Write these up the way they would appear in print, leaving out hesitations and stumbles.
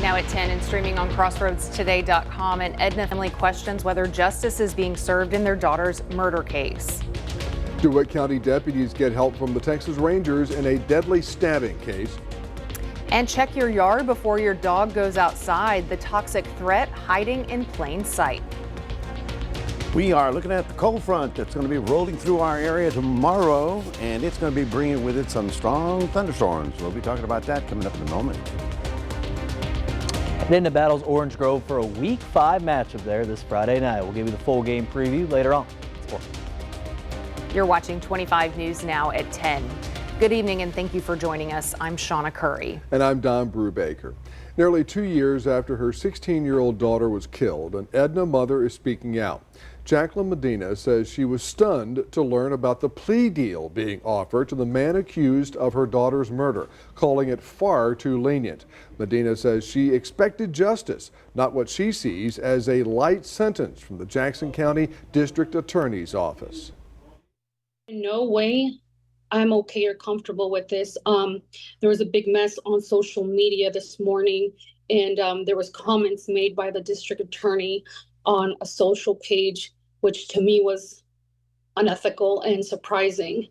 Now at 10 and streaming on crossroadstoday.com, an Edna family questions whether justice is being served in their daughter's murder case. DeWitt County deputies get help from the Texas Rangers in a deadly stabbing case. And check your yard before your dog goes outside. The toxic threat hiding in plain sight. We are looking at the cold front that's going to be rolling through our area tomorrow, and it's going to be bringing with it some strong thunderstorms. We'll be talking about that coming up in a moment. And into battles Orange Grove for a Week 5 matchup there this Friday night. We'll give you the full game preview later on. You're watching 25 News now at 10. Good evening and thank you for joining us. I'm Shauna Curry. And I'm Don Brubaker. Nearly 2 years after her 16-year-old daughter was killed, an Edna mother is speaking out. Jacqueline Medina says she was stunned to learn about the plea deal being offered to the man accused of her daughter's murder, calling it far too lenient. Medina says she expected justice, not what she sees as a light sentence from the Jackson County District Attorney's Office. In no way I'm okay or comfortable with this. There was a big mess on social media this morning, and there was comments made by the district attorney on a social page, which to me was unethical and surprising.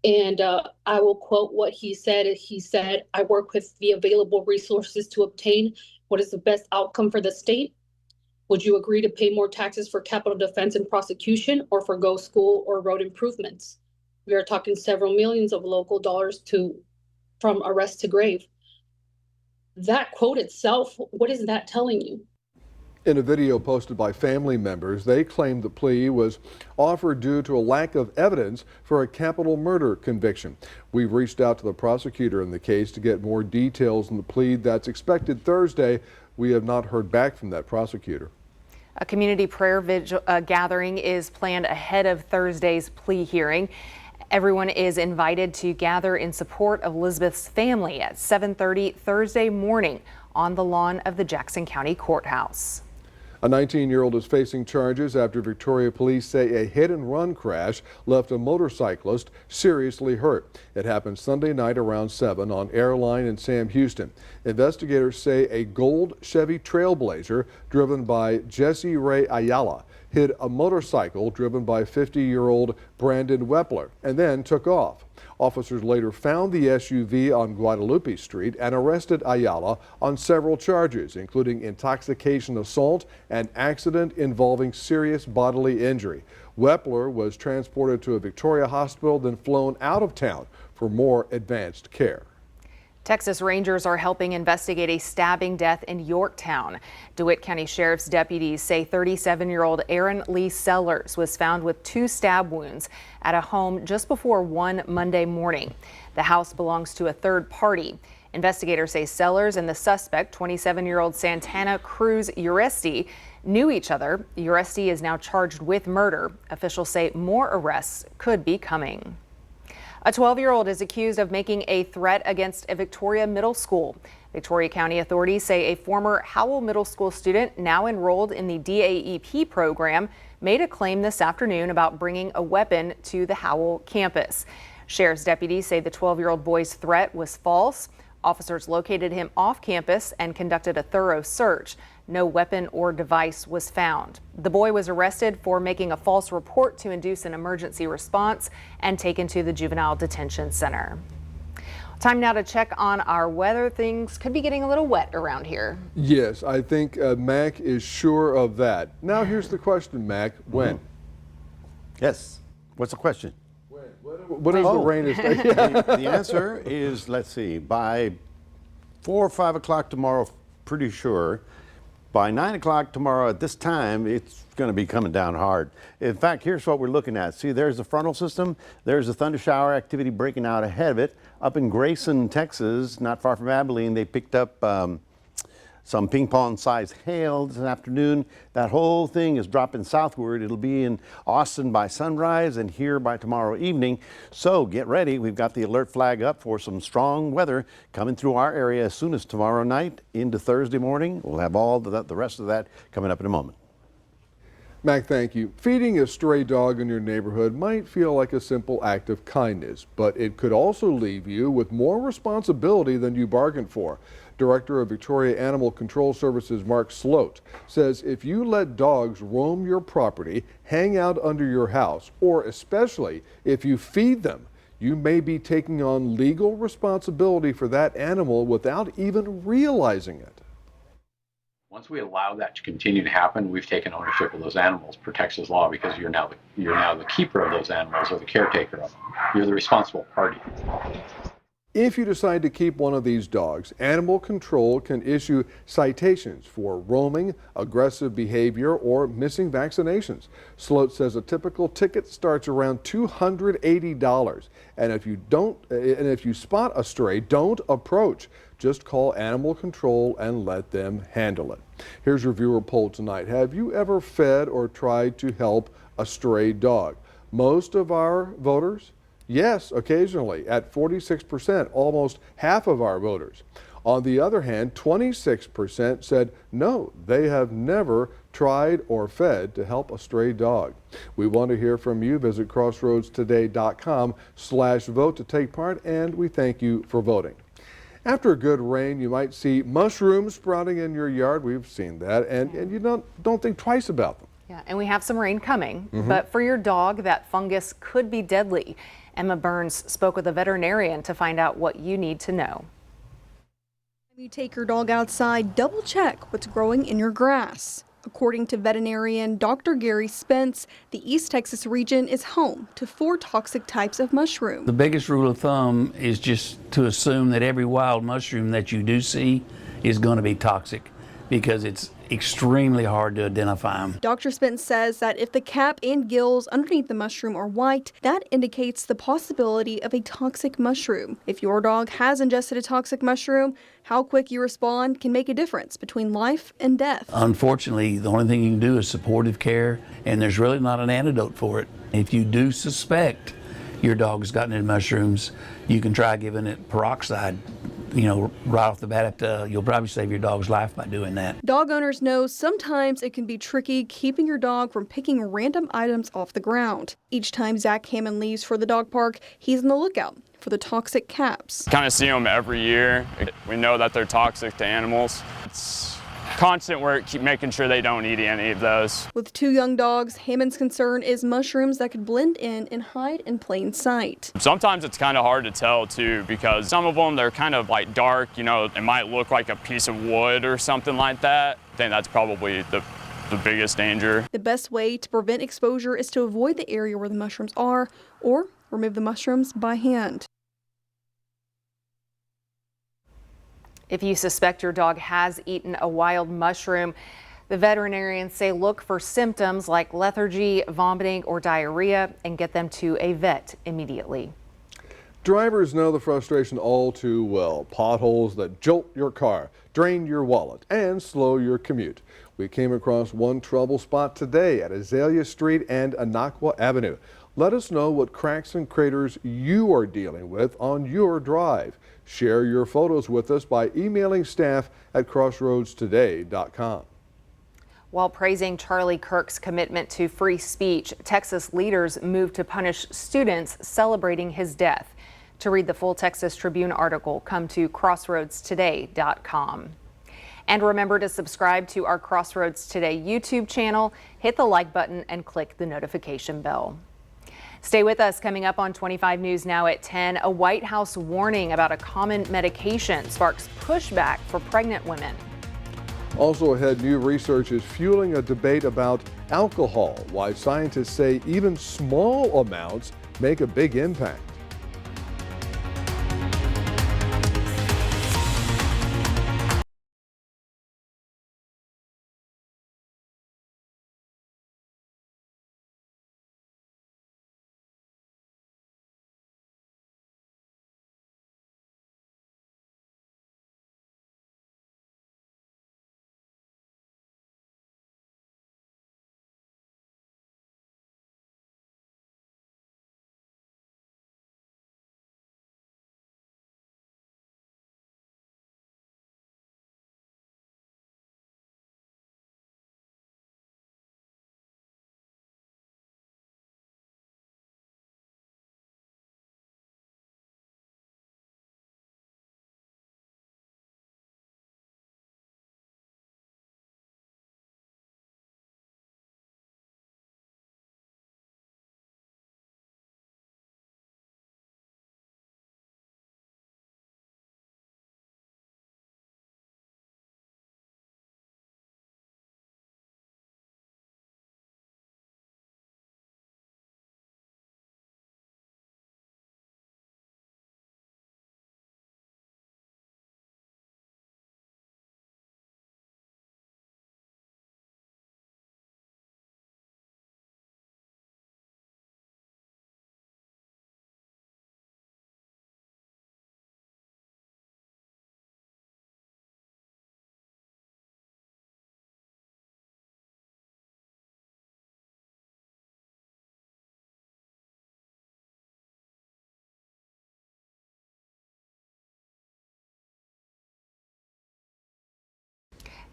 And I will quote what he said. He said, "I work with the available resources to obtain what is the best outcome for the state. Would you agree to pay more taxes for capital defense and prosecution or forgo school or road improvements?" We are talking several millions of local dollars from arrest to grave. That quote itself, what is that telling you? In a video posted by family members, they claim the plea was offered due to a lack of evidence for a capital murder conviction. We've reached out to the prosecutor in the case to get more details on the plea that's expected Thursday. We have not heard back from that prosecutor. A community prayer gathering is planned ahead of Thursday's plea hearing. Everyone is invited to gather in support of Elizabeth's family at 7:30 Thursday morning on the lawn of the Jackson County Courthouse. A 19-year-old is facing charges after Victoria police say a hit-and-run crash left a motorcyclist seriously hurt. It happened Sunday night around 7 on Airline in Sam Houston. Investigators say a gold Chevy Trailblazer driven by Jesse Ray Ayala hit a motorcycle driven by 50-year-old Brandon Wepler and then took off. Officers later found the SUV on Guadalupe Street and arrested Ayala on several charges, including intoxication assault and accident involving serious bodily injury. Wepler was transported to a Victoria hospital, then flown out of town for more advanced care. Texas Rangers are helping investigate a stabbing death in Yorktown. DeWitt County Sheriff's deputies say 37-year-old Aaron Lee Sellers was found with 2 stab wounds at a home just before 1 Monday morning. The house belongs to a third party. Investigators say Sellers and the suspect, 27-year-old Santana Cruz Uresti, knew each other. Uresti is now charged with murder. Officials say more arrests could be coming. A 12-year-old is accused of making a threat against a Victoria middle school. Victoria County authorities say a former Howell Middle School student now enrolled in the DAEP program made a claim this afternoon about bringing a weapon to the Howell campus. Sheriff's deputies say the 12-year-old boy's threat was false. Officers located him off campus and conducted a thorough search. No weapon or device was found. The boy was arrested for making a false report to induce an emergency response and taken to the Juvenile Detention Center. Time now to check on our weather. Things could be getting a little wet around here. Yes, I think Mac is sure of that. Now here's the question, Mac. When? Yes. What's the question? When is the rain? The answer is, let's see, by 4 or 5 o'clock tomorrow, pretty sure. By 9 o'clock tomorrow at this time, it's going to be coming down hard. In fact, here's what we're looking at. See, there's the frontal system. There's the thunder shower activity breaking out ahead of it. Up in Grayson, Texas, not far from Abilene, they picked up some ping pong sized hail this afternoon. That whole thing is dropping southward. It'll be in Austin by sunrise and here by tomorrow evening. So get ready. We've got the alert flag up for some strong weather coming through our area as soon as tomorrow night into Thursday morning. We'll have all the rest of that coming up in a moment. Mac, thank you. Feeding a stray dog in your neighborhood might feel like a simple act of kindness, but it could also leave you with more responsibility than you bargained for. Director of Victoria Animal Control Services Mark Sloat says if you let dogs roam your property, hang out under your house, or especially if you feed them, you may be taking on legal responsibility for that animal without even realizing it. Once we allow that to continue to happen, we've taken ownership of those animals, Texas law, because you're now the keeper of those animals or the caretaker of them. You're the responsible party. If you decide to keep one of these dogs, Animal Control can issue citations for roaming, aggressive behavior, or missing vaccinations. Sloat says a typical ticket starts around $280. And if you spot a stray, don't approach. Just call Animal Control and let them handle it. Here's your viewer poll tonight. Have you ever fed or tried to help a stray dog? Most of our voters, yes, occasionally, at 46%, almost half of our voters. On the other hand, 26% said no, they have never tried or fed to help a stray dog. We want to hear from you. Visit crossroadstoday.com/vote to take part, and we thank you for voting. After a good rain, you might see mushrooms sprouting in your yard. We've seen that, and you don't think twice about them. Yeah, and we have some rain coming, but for your dog, that fungus could be deadly. Emma Burns spoke with a veterinarian to find out what you need to know. When you take your dog outside, double check what's growing in your grass. According to veterinarian Dr. Gary Spence, the East Texas region is home to 4 toxic types of mushroom. The biggest rule of thumb is just to assume that every wild mushroom that you do see is going to be toxic, because it's extremely hard to identify them. Dr. Spence says that if the cap and gills underneath the mushroom are white, that indicates the possibility of a toxic mushroom. If your dog has ingested a toxic mushroom, how quick you respond can make a difference between life and death. Unfortunately, the only thing you can do is supportive care, and there's really not an antidote for it. If you do suspect your dog's gotten into mushrooms, you can try giving it peroxide. Right off the bat, you'll probably save your dog's life by doing that. Dog owners know sometimes it can be tricky keeping your dog from picking random items off the ground. Each time Zach Hammond leaves for the dog park, he's on the lookout for the toxic caps. Kind of see them every year. We know that they're toxic to animals. It's constant work, keep making sure they don't eat any of those. With 2 young dogs, Hammond's concern is mushrooms that could blend in and hide in plain sight. Sometimes it's kind of hard to tell too, because some of them, they're kind of like dark, it might look like a piece of wood or something like that. I think that's probably the biggest danger. The best way to prevent exposure is to avoid the area where the mushrooms are, or remove the mushrooms by hand. If you suspect your dog has eaten a wild mushroom, the veterinarians say look for symptoms like lethargy, vomiting, or diarrhea and get them to a vet immediately. Drivers know the frustration all too well. Potholes that jolt your car, drain your wallet, and slow your commute. We came across one trouble spot today at Azalea Street and Anaqua Avenue. Let us know what cracks and craters you are dealing with on your drive. Share your photos with us by emailing staff at crossroadstoday.com. While praising Charlie Kirk's commitment to free speech, Texas leaders moved to punish students celebrating his death. To read the full Texas Tribune article, come to crossroadstoday.com. And remember to subscribe to our Crossroads Today YouTube channel, hit the like button, and click the notification bell. Stay with us. Coming up on 25 News Now at 10, a White House warning about a common medication sparks pushback for pregnant women. Also ahead, new research is fueling a debate about alcohol, why scientists say even small amounts make a big impact.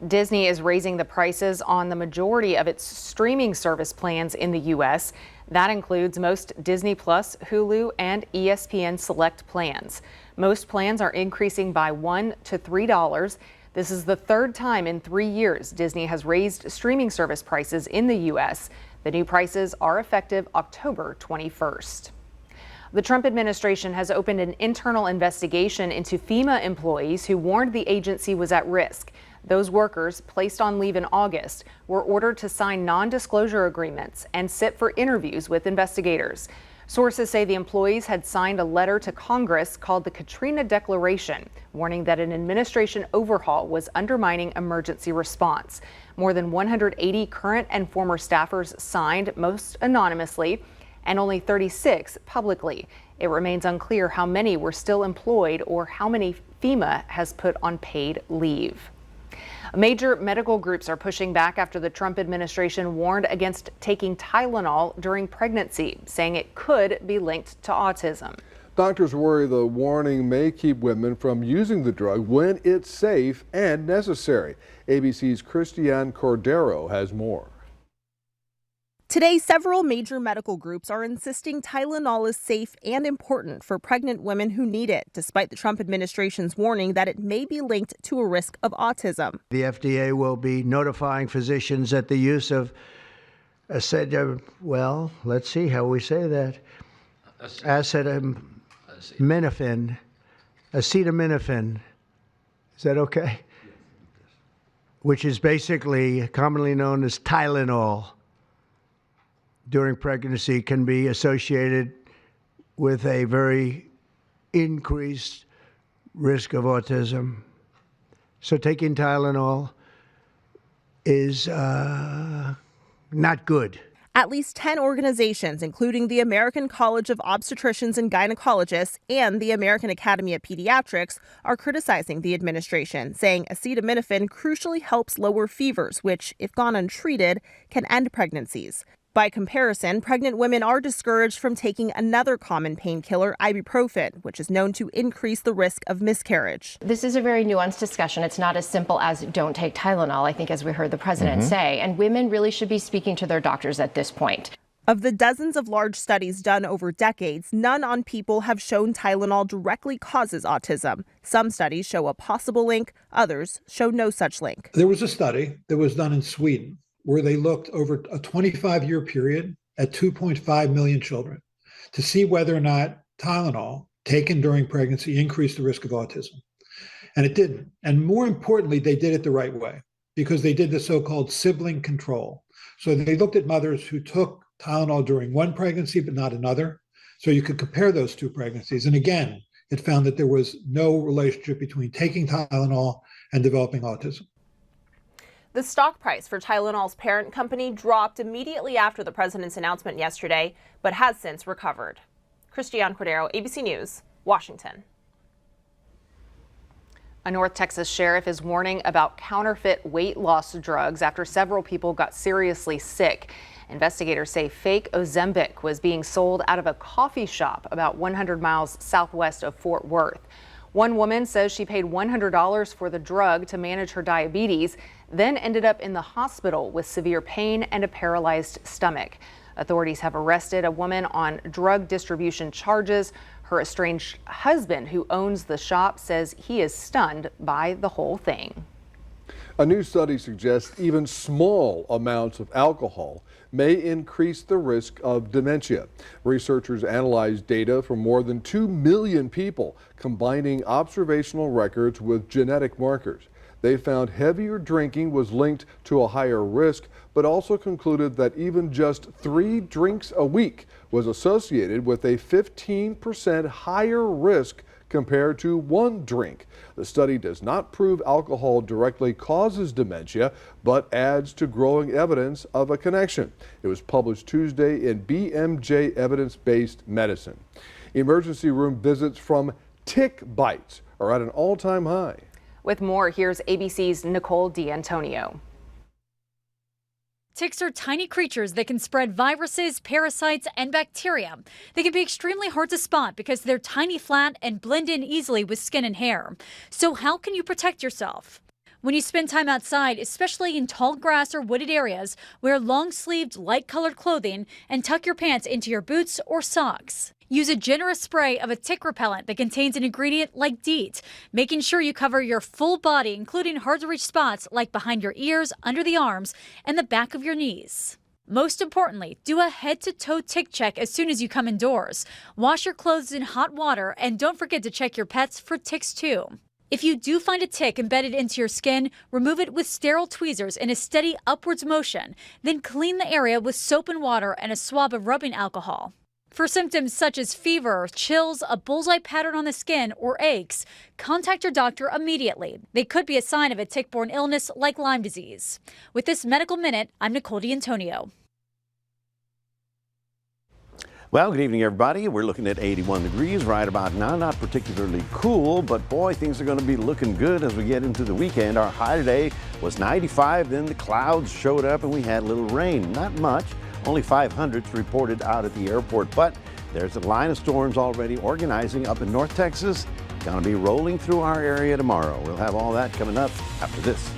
Disney is raising the prices on the majority of its streaming service plans in the U.S. That includes most Disney Plus, Hulu, and ESPN Select plans. Most plans are increasing by $1 to $3. This is the third time in 3 years Disney has raised streaming service prices in the U.S. The new prices are effective October 21st. The Trump administration has opened an internal investigation into FEMA employees who warned the agency was at risk. Those workers, placed on leave in August, were ordered to sign non-disclosure agreements and sit for interviews with investigators. Sources say the employees had signed a letter to Congress called the Katrina Declaration, warning that an administration overhaul was undermining emergency response. More than 180 current and former staffers signed, most anonymously, and only 36 publicly. It remains unclear how many were still employed or how many FEMA has put on paid leave. Major medical groups are pushing back after the Trump administration warned against taking Tylenol during pregnancy, saying it could be linked to autism. Doctors worry the warning may keep women from using the drug when it's safe and necessary. ABC's Christiane Cordero has more. Today, several major medical groups are insisting Tylenol is safe and important for pregnant women who need it, despite the Trump administration's warning that it may be linked to a risk of autism. The FDA will be notifying physicians that the use of acetaminophen, is that okay? Which is basically commonly known as Tylenol, during pregnancy can be associated with a very increased risk of autism. So taking Tylenol is not good. At least 10 organizations, including the American College of Obstetricians and Gynecologists and the American Academy of Pediatrics, are criticizing the administration, saying acetaminophen crucially helps lower fevers, which, if gone untreated, can end pregnancies. By comparison, pregnant women are discouraged from taking another common painkiller, ibuprofen, which is known to increase the risk of miscarriage. This is a very nuanced discussion. It's not as simple as don't take Tylenol, I think, as we heard the president say. And women really should be speaking to their doctors at this point. Of the dozens of large studies done over decades, none on people have shown Tylenol directly causes autism. Some studies show a possible link, others show no such link. There was a study that was done in Sweden where they looked over a 25-year period at 2.5 million children to see whether or not Tylenol taken during pregnancy increased the risk of autism. And it didn't. And more importantly, they did it the right way because they did the so-called sibling control. So they looked at mothers who took Tylenol during one pregnancy but not another. So you could compare those two pregnancies. And again, it found that there was no relationship between taking Tylenol and developing autism. The stock price for Tylenol's parent company dropped immediately after the president's announcement yesterday, but has since recovered. Christiane Cordero, ABC News, Washington. A North Texas sheriff is warning about counterfeit weight loss drugs after several people got seriously sick. Investigators say fake Ozempic was being sold out of a coffee shop about 100 miles southwest of Fort Worth. One woman says she paid $100 for the drug to manage her diabetes, then ended up in the hospital with severe pain and a paralyzed stomach. Authorities have arrested a woman on drug distribution charges. Her estranged husband, who owns the shop, says he is stunned by the whole thing. A new study suggests even small amounts of alcohol may increase the risk of dementia. Researchers analyzed data from more than 2 million people, combining observational records with genetic markers. They found heavier drinking was linked to a higher risk, but also concluded that even just 3 drinks a week was associated with a 15% higher risk compared to 1 drink. The study does not prove alcohol directly causes dementia, but adds to growing evidence of a connection. It was published Tuesday in BMJ Evidence-Based Medicine. Emergency room visits from tick bites are at an all-time high. With more, here's ABC's Nicole D'Antonio. Ticks are tiny creatures that can spread viruses, parasites, and bacteria. They can be extremely hard to spot because they're tiny, flat, and blend in easily with skin and hair. So how can you protect yourself? When you spend time outside, especially in tall grass or wooded areas, wear long-sleeved, light-colored clothing and tuck your pants into your boots or socks. Use a generous spray of a tick repellent that contains an ingredient like DEET, making sure you cover your full body, including hard-to-reach spots like behind your ears, under the arms, and the back of your knees. Most importantly, do a head-to-toe tick check as soon as you come indoors. Wash your clothes in hot water, and don't forget to check your pets for ticks too. If you do find a tick embedded into your skin, remove it with sterile tweezers in a steady upwards motion, then clean the area with soap and water and a swab of rubbing alcohol. For symptoms such as fever, chills, a bullseye pattern on the skin, or aches, contact your doctor immediately. They could be a sign of a tick-borne illness like Lyme disease. With this Medical Minute, I'm Nicole D'Antonio. Well, good evening, everybody. We're looking at 81 degrees right about now. Not particularly cool, but boy, things are going to be looking good as we get into the weekend. Our high today was 95, then the clouds showed up and we had a little rain. Not much, only 500s reported out at the airport, but there's a line of storms already organizing up in North Texas. Going to be rolling through our area tomorrow. We'll have all that coming up after this.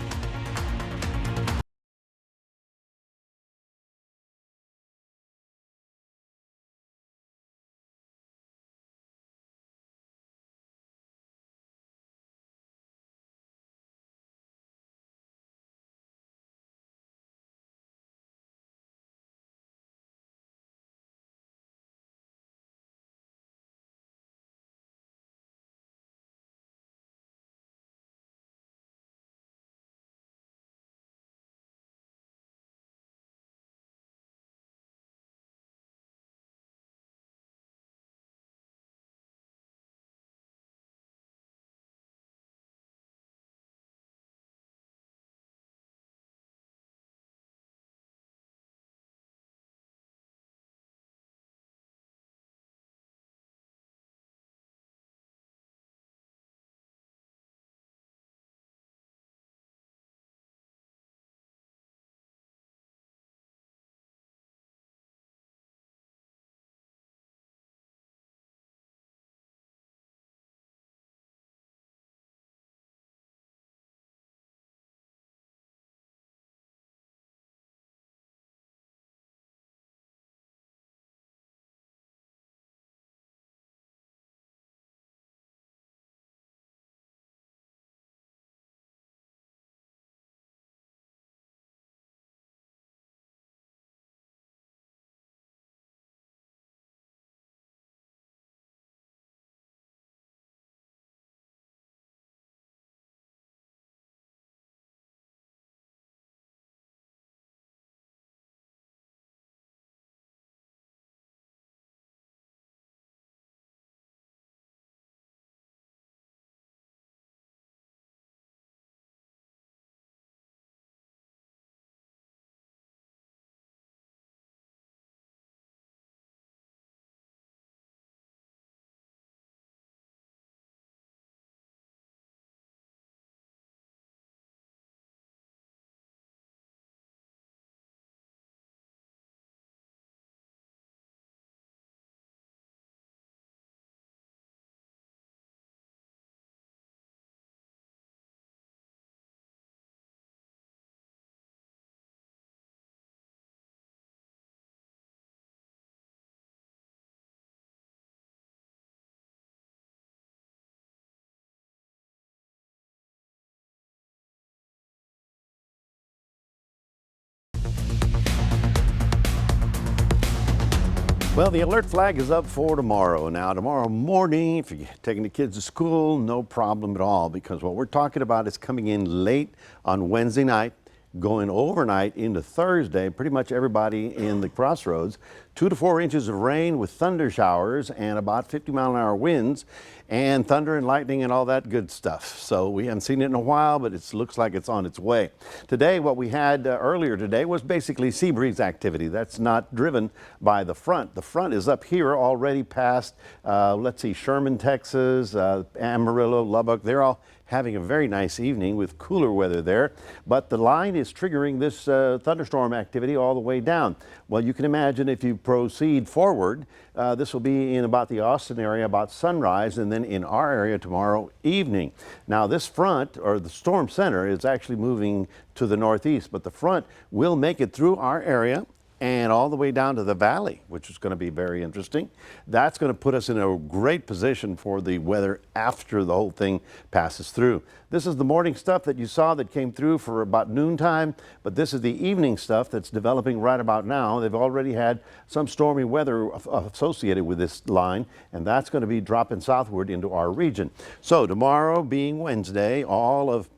Well, the alert flag is up for tomorrow. Now, tomorrow morning, if you're taking the kids to school, no problem at all, because what we're talking about is coming in late on Wednesday night, going overnight into Thursday. Pretty much everybody in the crossroads, 2 to 4 inches of rain with thunder showers and about 50-mile-an-hour winds and thunder and lightning and all that good stuff. So we haven't seen it in a while, but it looks like it's on its way. Today, what we had earlier today was basically sea breeze activity. That's not driven by the front. The front is up here already past, let's see, Sherman, Texas, Amarillo, Lubbock. They're all having a very nice evening with cooler weather there. But the line is triggering this thunderstorm activity all the way down. Well, you can imagine if you proceed forward, this will be in about the Austin area about sunrise, and then in our area tomorrow evening. Now, this front, or the storm center, is actually moving to the northeast, but the front will make it through our area and all the way down to the valley, which is going to be very interesting. That's going to put us in a great position for the weather after the whole thing passes through. This is the morning stuff that you saw that came through for about noontime, but this is the evening stuff that's developing right about now. They've already had some stormy weather associated with this line, and that's going to be dropping southward into our region. So tomorrow being Wednesday,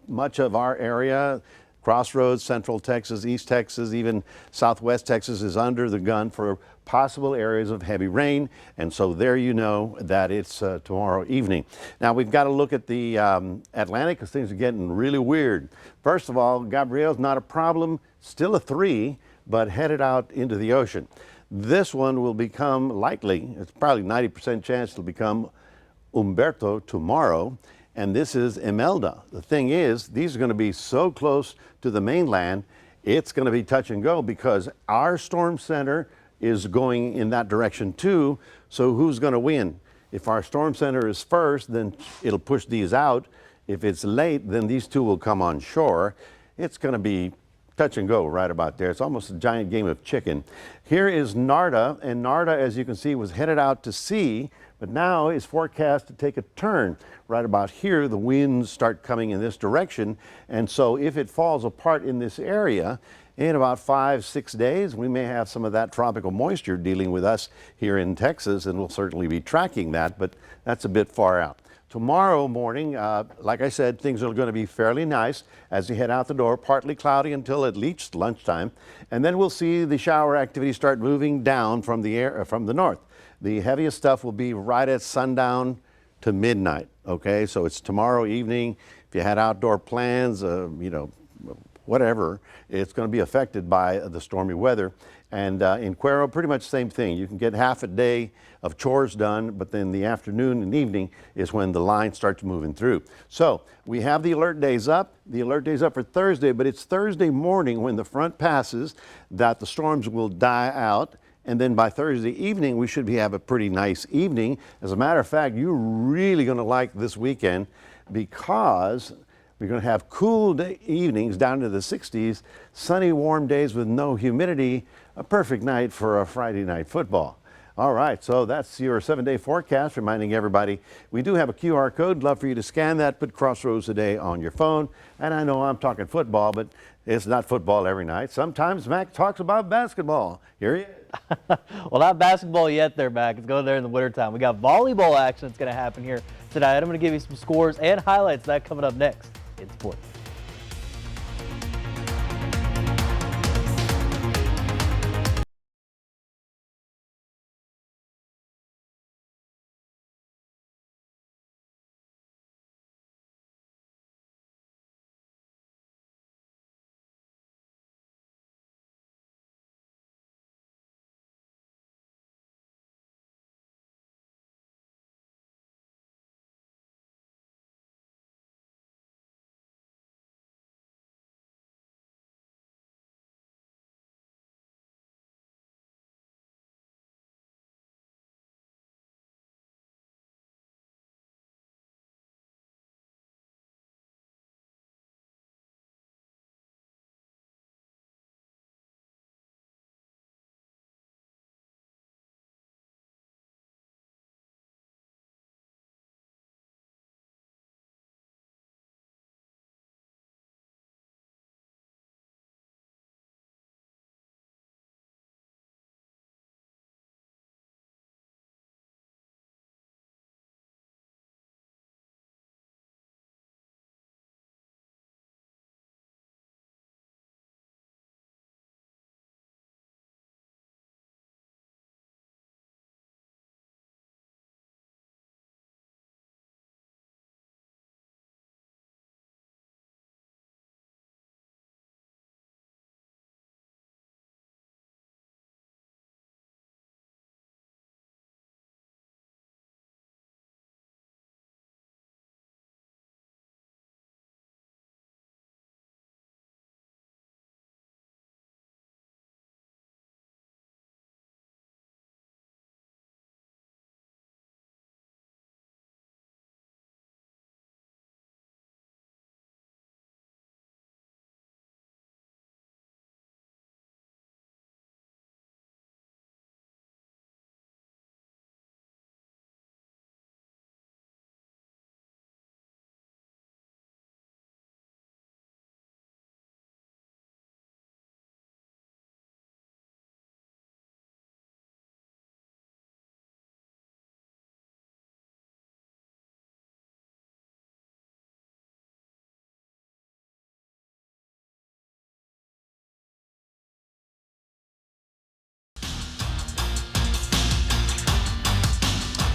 much of our area, Crossroads, Central Texas, East Texas, even Southwest Texas is under the gun for possible areas of heavy rain. And so there you know that it's tomorrow evening. Now we've got to look at the Atlantic because things are getting really weird. First of all, Gabrielle's not a problem, still a 3, but headed out into the ocean. This one will become likely, it's probably 90% chance it'll become Humberto tomorrow. And this is Imelda. The thing is, these are going to be so close to the mainland, it's going to be touch and go because our storm center is going in that direction too. So who's going to win? If our storm center is first, then it'll push these out. If it's late, then these two will come on shore. It's going to be touch and go right about there. It's almost a giant game of chicken. Here is Narda, and Narda, as you can see, was headed out to sea, but now is forecast to take a turn. Right about here, the winds start coming in this direction, and so if it falls apart in this area, in about 5-6 days, we may have some of that tropical moisture dealing with us here in Texas, and we'll certainly be tracking that, but that's a bit far out. Tomorrow morning, like I said, things are going to be fairly nice as you head out the door, partly cloudy until at least lunchtime. And then we'll see the shower activity start moving down from the north. The heaviest stuff will be right at sundown to midnight. Okay, so it's tomorrow evening. If you had outdoor plans, whatever, it's going to be affected by the stormy weather. And in Cuero, pretty much the same thing. You can get half a day of chores done, but then the afternoon and evening is when the line starts moving through. So we have the alert days up. The alert days up for Thursday, but it's Thursday morning when the front passes that the storms will die out. And then by Thursday evening, we should have a pretty nice evening. As a matter of fact, you're really going to like this weekend because we're going to have cool evenings down to the 60s, sunny, warm days with no humidity, a perfect night for a Friday night football. All right, so that's your 7-day forecast, reminding everybody we do have a QR code. Love for you to scan that, put Crossroads Today on your phone. And I know I'm talking football, but it's not football every night. Sometimes Mac talks about basketball. Here he is. Well, not basketball yet there, Mac. It's going there in the wintertime. We got volleyball action that's going to happen here tonight. I'm going to give you some scores and highlights of that coming up next in sports.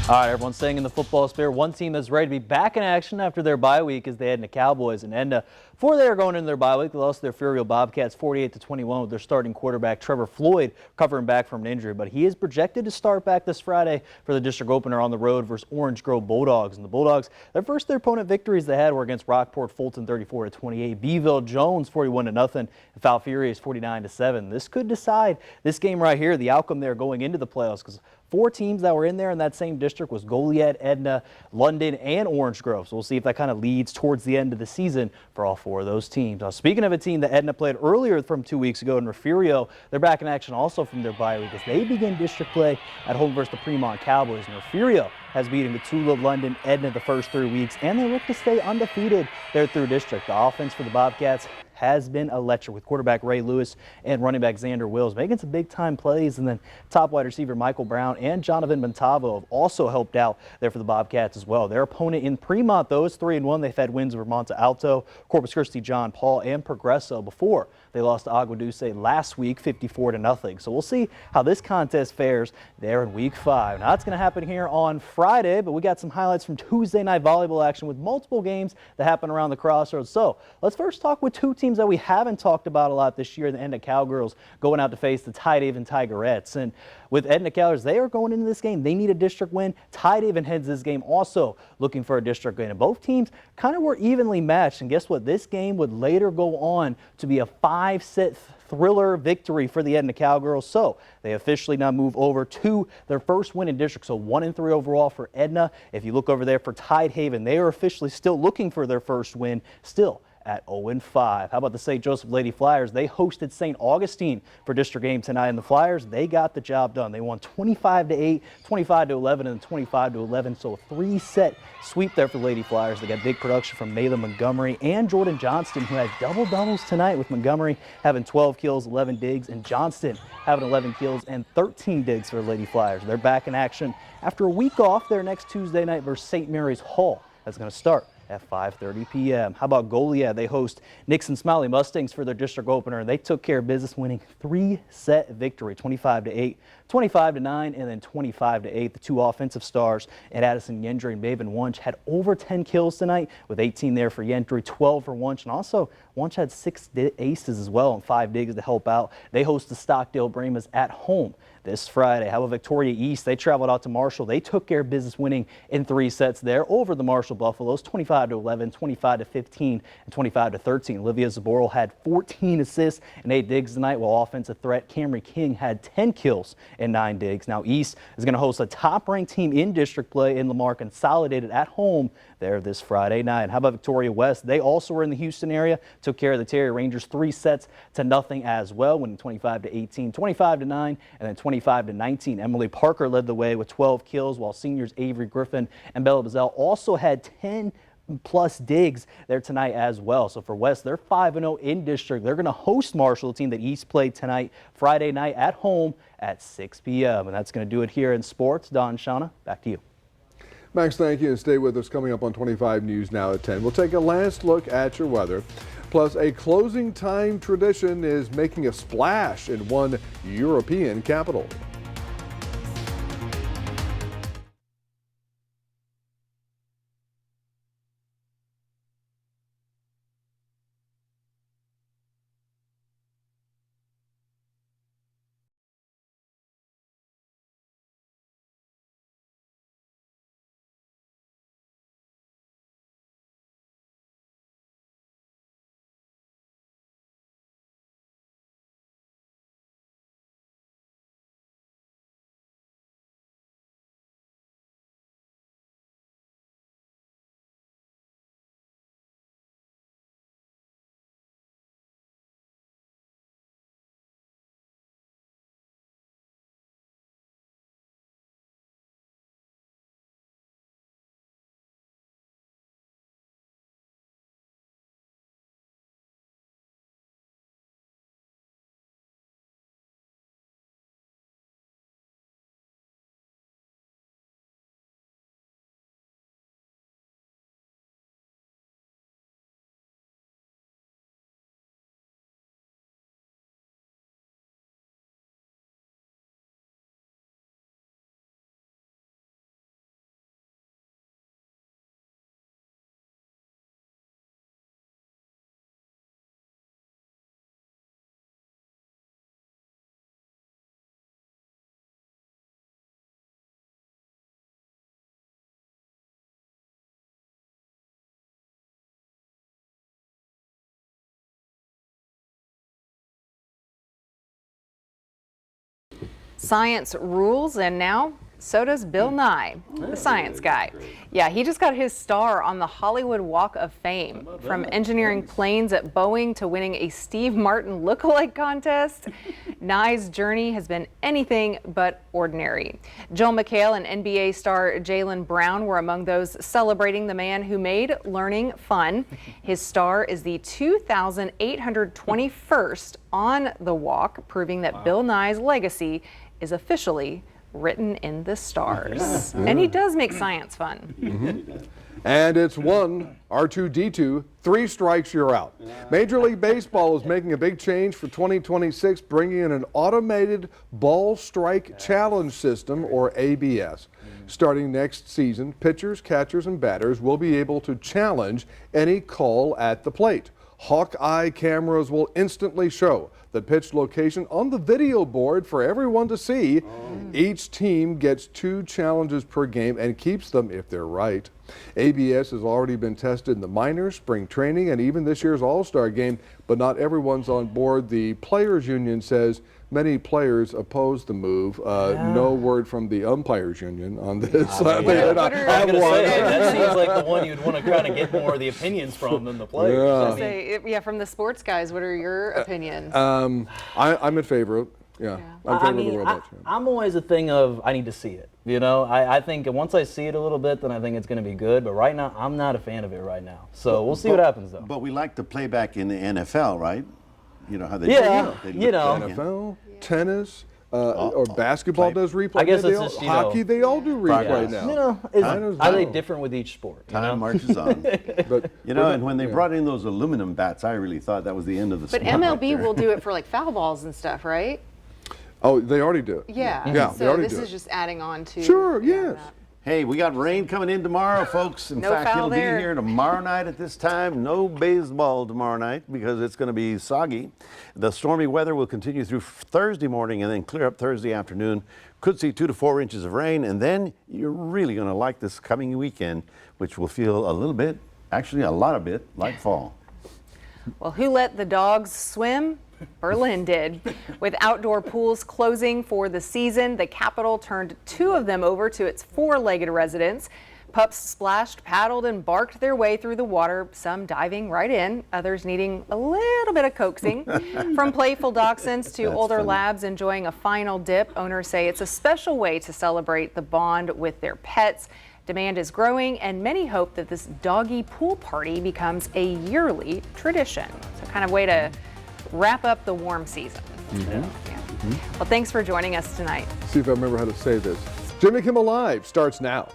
All right, everyone, staying in the football sphere. One team that's ready to be back in action after their bye week is the Edna Cowboys. And Edna, before they were going into their bye week, they lost their Furio Bobcats 48-21 with their starting quarterback Trevor Floyd covering back from an injury. But he is projected to start back this Friday for the district opener on the road versus Orange Grove Bulldogs. And the Bulldogs, their opponent victories they had were against Rockport Fulton 34-28, Beeville Jones 41-0, and Falfurrias 49-7. This could decide this game right here, the outcome there going into the playoffs, because 4 teams that were in there in that same district was Goliad, Edna, London, and Orange Grove. So we'll see if that kind of leads towards the end of the season for all 4 of those teams. Now, speaking of a team that Edna played earlier from 2 weeks ago in Refugio, they're back in action also from their bye week as they begin district play at home versus the Fremont Cowboys. And Refugio has beaten Matula, London, Edna the first 3 weeks, and they look to stay undefeated there through district. The offense for the Bobcats has been electric with quarterback Ray Lewis and running back Xander Wills making some big-time plays, and then top wide receiver Michael Brown and Jonathan Montavo have also helped out there for the Bobcats as well. Their opponent in Fremont, though, is 3-1. They've had wins over Monte Alto, Corpus Christi, John Paul, and Progresso before they lost to Agua Dulce last week 54-0. So we'll see how this contest fares there in week 5. Now, that's going to happen here on Friday, but we got some highlights from Tuesday night volleyball action with multiple games that happen around the Crossroads. So let's first talk with 2 teams that we haven't talked about a lot this year. The Edna Cowgirls going out to face the Tidehaven Tigerettes. And with Edna Cowgirls, they are going into this game. They need a district win. Tidehaven heads this game also looking for a district win. And both teams kind of were evenly matched. And guess what? This game would later go on to be a 5-set thriller victory for the Edna Cowgirls. So they officially now move over to their first win in district. So 1-3 overall for Edna. If you look over there for Tidehaven, they are officially still looking for their first win still at 0-5. How about the St. Joseph Lady Flyers? They hosted St. Augustine for district game tonight, and the Flyers, they got the job done. They won 25-8, 25-11, and 25-11. So a 3-set sweep there for the Lady Flyers. They got big production from Mayla Montgomery and Jordan Johnston, who had double-doubles tonight, with Montgomery having 12 kills, 11 digs, and Johnston having 11 kills and 13 digs for the Lady Flyers. They're back in action after a week off there next Tuesday night versus St. Mary's Hall. That's going to start at 5:30 p.m. How about Goliad? They host Nixon Smiley Mustangs for their district opener, and they took care of business, winning 3-set victory, 25-8, 25-9, and then 25-8. The 2 offensive stars at Addison Yendry and Maven Wunsch had over 10 kills tonight, with 18 there for Yendry, 12 for Wunsch, and also Wunsch had 6 aces as well and 5 digs to help out. They host the Stockdale Bremas at home this Friday. How about Victoria East? They traveled out to Marshall. They took care of business, winning in 3 sets there over the Marshall Buffaloes, 25-11, 25-15, and 25-13. Olivia Zaboral had 14 assists and 8 digs tonight, while offensive threat Camry King had 10 kills and 9 digs. Now East is going to host a top-ranked team in district play in Lamar Consolidated at home there this Friday night. How about Victoria West? They also were in the Houston area, took care of the Terry Rangers 3-0 as well, winning 25-18, 25-9, and then 25-19. Emily Parker led the way with 12 kills, while seniors Avery Griffin and Bella Bazell also had 10+ digs there tonight as well. So for West, they're 5-0 in district. They're going to host Marshall, the team that East played tonight, Friday night at home at 6 p.m. And that's going to do it here in sports. Don, Shauna, back to you. Max, thank you, and stay with us. Coming up on 25 News Now at 10. We'll take a last look at your weather. Plus, a closing time tradition is making a splash in one European capital. Science rules, and now so does Bill Nye, the science guy. Yeah, he just got his star on the Hollywood Walk of Fame. From engineering planes at Boeing to winning a Steve Martin lookalike contest, Nye's journey has been anything but ordinary. Joel McHale and NBA star Jaylen Brown were among those celebrating the man who made learning fun. His star is the 2,821st on the walk, proving that Bill Nye's legacy is officially written in the stars. And he does make science fun. And it's one, R2-D2, 3 strikes, you're out. Major League Baseball is making a big change for 2026, bringing in an automated ball strike challenge system, or ABS. Starting next season, pitchers, catchers, and batters will be able to challenge any call at the plate. Hawkeye cameras will instantly show the pitch location on the video board for everyone to see. Each team gets 2 challenges per game and keeps them if they're right. ABS has already been tested in the minors, spring training, and even this year's All-Star game, but not everyone's on board. The Players Union says many players oppose the move. No word from the Umpires Union on this. That seems like the one you'd want to kind of get more of the opinions from than the players. Yeah, from the sports guys, what are your opinions? I'm in favor of it. I'm in favor of the robots. I'm always a thing of I need to see it. You know, I think once I see it a little bit, then I think it's going to be good. But right now, I'm not a fan of it right now. So we'll see what happens, though. But we like the playback in the NFL, right? You know how they NFL, tennis, or basketball does replay. I guess it's just, hockey, they all do replay now. You know, are they different with each sport? Time marches on. But and when they brought in those aluminum bats, I really thought that was the end of the sport. But MLB will do it for like foul balls and stuff, right? Oh, they already do it. Yeah. They already this do is just adding on to. Sure, yes. Hey, we got rain coming in tomorrow, folks. In fact, it'll be here tomorrow night at this time. No baseball tomorrow night because it's going to be soggy. The stormy weather will continue through Thursday morning and then clear up Thursday afternoon. Could see 2 to 4 inches of rain, and then you're really going to like this coming weekend, which will feel a little bit, actually a lot of it, like fall. Well, who let the dogs swim? Berlin did. With outdoor pools closing for the season, the capital turned 2 of them over to its 4-legged residents. Pups splashed, paddled, and barked their way through the water, some diving right in, others needing a little bit of coaxing. From playful dachshunds to older labs enjoying a final dip, owners say it's a special way to celebrate the bond with their pets. Demand is growing, and many hope that this doggy pool party becomes a yearly tradition. So kind of way to wrap up the warm season. Well, thanks for joining us tonight. See if I remember how to say this. Jimmy Kimmel Live starts now.